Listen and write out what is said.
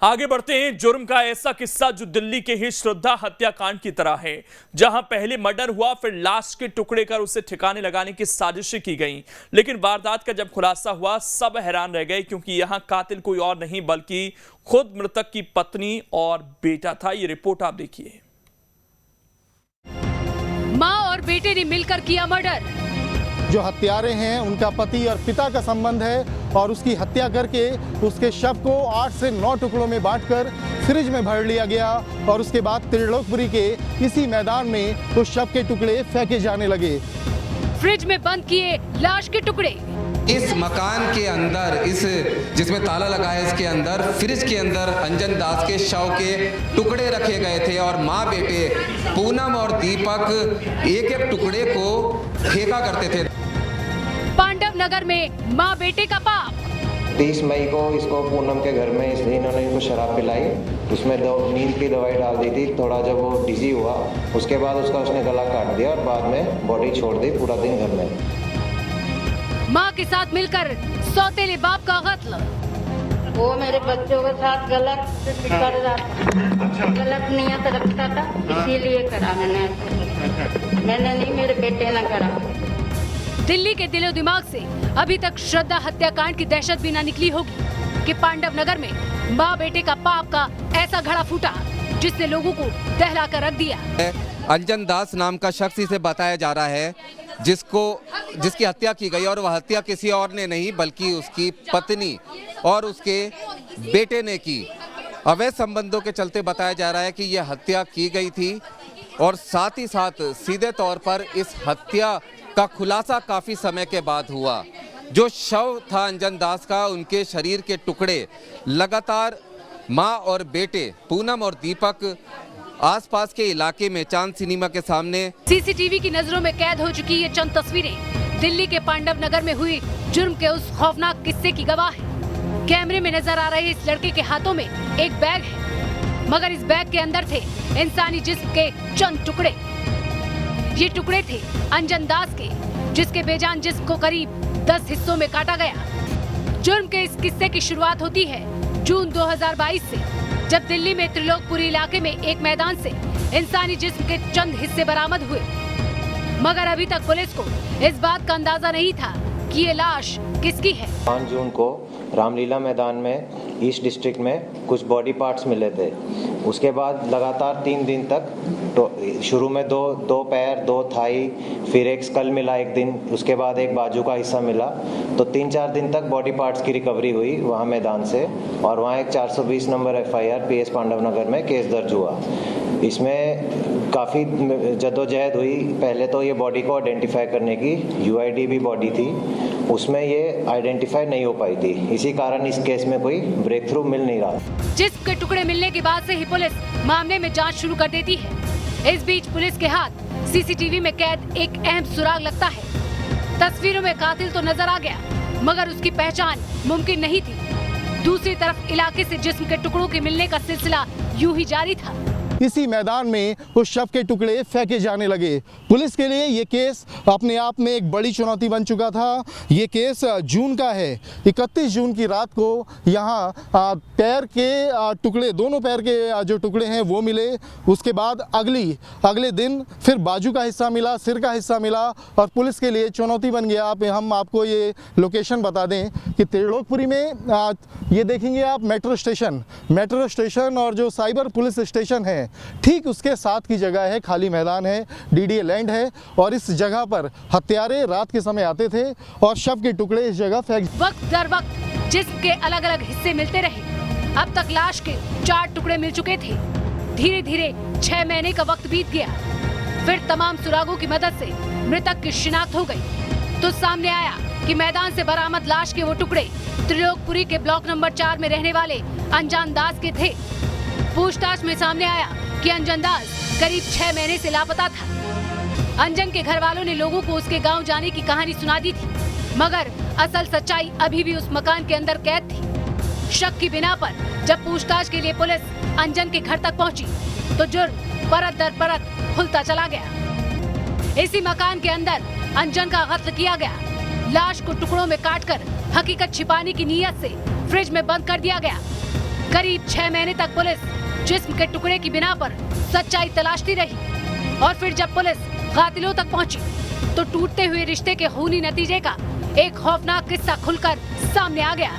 आगे बढ़ते हैं। जुर्म का ऐसा किस्सा जो दिल्ली के ही श्रद्धा हत्याकांड की तरह है, जहां पहले मर्डर हुआ, फिर लाश के टुकड़े कर उसे ठिकाने लगाने की साजिशें की गईं। लेकिन वारदात का जब खुलासा हुआ, सब हैरान रह गए, क्योंकि यहां कातिल कोई और नहीं बल्कि खुद मृतक की पत्नी और बेटा था। ये रिपोर्ट आप देखिए। मां और बेटे ने मिलकर किया मर्डर। जो हत्यारे हैं उनका पति और पिता का संबंध है और उसकी हत्या करके उसके शव को 8 से 9 टुकड़ों में बांटकर फ्रिज में भर लिया गया और उसके बाद त्रिलोकपुरी के इसी मैदान में उस शव के टुकड़े फेंके जाने लगे। फ्रिज में बंद किए लाश के टुकड़े। इस मकान के अंदर, इस जिसमें ताला लगा है, इसके अंदर फ्रिज के अंदर अंजन दास के शव के टुकड़े रखे गए थे और माँ बेटे पूनम और दीपक एक एक टुकड़े को फेंका करते थे। पांडव नगर में माँ बेटे का पाप। 30 मई को इसको पूनम के घर में इन्होंने इनको शराब पिलाई, उसमें नींद की दवाई डाल दी थी। थोड़ा जब वो डिजी हुआ उसके बाद उसने गला काट दिया और बाद में बॉडी छोड़ दी पूरा दिन घर में। माँ के साथ मिलकर सौतेले बाप का कत्ल। वो मेरे बच्चों के साथ गलत कर रहा था, गलत नियत रखता था, इसीलिए करा मैंने नहीं, मेरे बेटे ने करा। दिल्ली के दिलो दिमाग से अभी तक श्रद्धा हत्याकांड की दहशत भी न निकली होगी कि पांडव नगर में माँ बेटे का पाप का ऐसा घड़ा फूटा जिसने लोगों को दहला कर रख दिया। अंजन दास नाम का शख्स इसे बताया जा रहा है जिसकी हत्या की गई, और वह हत्या किसी और ने नहीं बल्कि उसकी पत्नी और उसके बेटे ने की। अवैध संबंधों के चलते बताया जा रहा है कि यह हत्या की गई थी और साथ ही साथ सीधे तौर पर इस हत्या का खुलासा काफी समय के बाद हुआ। जो शव था अंजन दास का, उनके शरीर के टुकड़े लगातार माँ और बेटे पूनम और दीपक आसपास के इलाके में चांद सिनेमा के सामने सीसीटीवी की नजरों में कैद हो चुकी ये चंद तस्वीरें दिल्ली के पांडव नगर में हुई जुर्म के उस खौफनाक किस्से की गवाह है। कैमरे में नजर आ रहे इस लड़के के हाथों में एक बैग है, मगर इस बैग के अंदर थे इंसानी जिस्म के चंद टुकड़े। ये टुकड़े थे अंजन दास के, जिसके बेजान जिस्म को करीब 10 हिस्सों में काटा गया। जुर्म के इस किस्से की शुरुआत होती है जून 2022 से, जब दिल्ली में त्रिलोकपुरी इलाके में एक मैदान से इंसानी जिस्म के चंद हिस्से बरामद हुए। मगर अभी तक पुलिस को इस बात का अंदाजा नहीं था कि ये लाश किसकी है। 5 जून को रामलीला मैदान में ईस्ट डिस्ट्रिक्ट में कुछ बॉडी पार्ट्स मिले थे। उसके बाद लगातार 3 दिन तक शुरू में दो पैर, 2 थाई, फिर एक स्कल मिला एक दिन, उसके बाद एक बाजू का हिस्सा मिला। तो 3-4 दिन तक बॉडी पार्ट्स की रिकवरी हुई वहाँ मैदान से, और वहाँ एक 420 नंबर FIR PS पांडव नगर में केस दर्ज हुआ। इसमें काफ़ी जद्दोजहद हुई। पहले तो ये बॉडी को आइडेंटिफाई करने की, UID भी बॉडी थी, उसमें ये आइडेंटिफाई नहीं हो पाई थी। इसी कारण इस केस में कोई ब्रेक थ्रू मिल नहीं रहा। जिस्म के टुकड़े मिलने के बाद से ही पुलिस मामले में जांच शुरू कर देती है। इस बीच पुलिस के हाथ सीसीटीवी में कैद एक अहम सुराग लगता है। तस्वीरों में कातिल तो नजर आ गया, मगर उसकी पहचान मुमकिन नहीं थी। दूसरी तरफ इलाके से जिस्म के टुकड़ों के मिलने का सिलसिला यूं ही जारी था। इसी मैदान में उस शव के टुकड़े फेंके जाने लगे। पुलिस के लिए ये केस अपने आप में एक बड़ी चुनौती बन चुका था। ये केस जून का है। 31 जून की रात को यहाँ पैर के टुकड़े, दोनों पैर के जो टुकड़े हैं वो मिले। उसके बाद अगले दिन फिर बाजू का हिस्सा मिला, सिर का हिस्सा मिला, और पुलिस के लिए चुनौती बन गया। हम आपको ये लोकेशन बता दें कि त्रिलोकपुरी में ये देखेंगे आप मेट्रो स्टेशन और जो साइबर पुलिस स्टेशन है, ठीक उसके साथ की जगह है, खाली मैदान है, DDA लैंड है, और इस जगह पर हत्यारे रात के समय आते थे और शव के टुकड़े इस जगह फेंक। वक्त दर वक्त जिस्म के अलग अलग हिस्से मिलते रहे। अब तक लाश के 4 टुकड़े मिल चुके थे। धीरे धीरे 6 महीने का वक्त बीत गया। फिर तमाम सुरागों की मदद से मृतक की शिनाख्त हो गई तो सामने आया कि मैदान से बरामद लाश के वो टुकड़े त्रिलोकपुरी के ब्लॉक नंबर 4 में रहने वाले अंजन दास के थे। पूछताछ में सामने आया कि अंजन दास करीब 6 महीने से लापता था। अंजन के घर वालों ने लोगों को उसके गांव जाने की कहानी सुना दी थी, मगर असल सच्चाई अभी भी उस मकान के अंदर कैद थी। शक की बिना पर जब पूछताछ के लिए पुलिस अंजन के घर तक पहुंची तो जुर्म परत दर परत खुलता चला गया। इसी मकान के अंदर अंजन का कत्ल किया गया। लाश को टुकड़ों में काटकर हकीकत छिपाने की नीयत से फ्रिज में बंद कर दिया गया। करीब 6 महीने तक पुलिस जिस्म के टुकड़े की बिना पर सच्चाई तलाशती रही और फिर जब पुलिस कातिलों तक पहुंची तो टूटते हुए रिश्ते के खूनी नतीजे का एक खौफनाक किस्सा खुलकर सामने आ गया।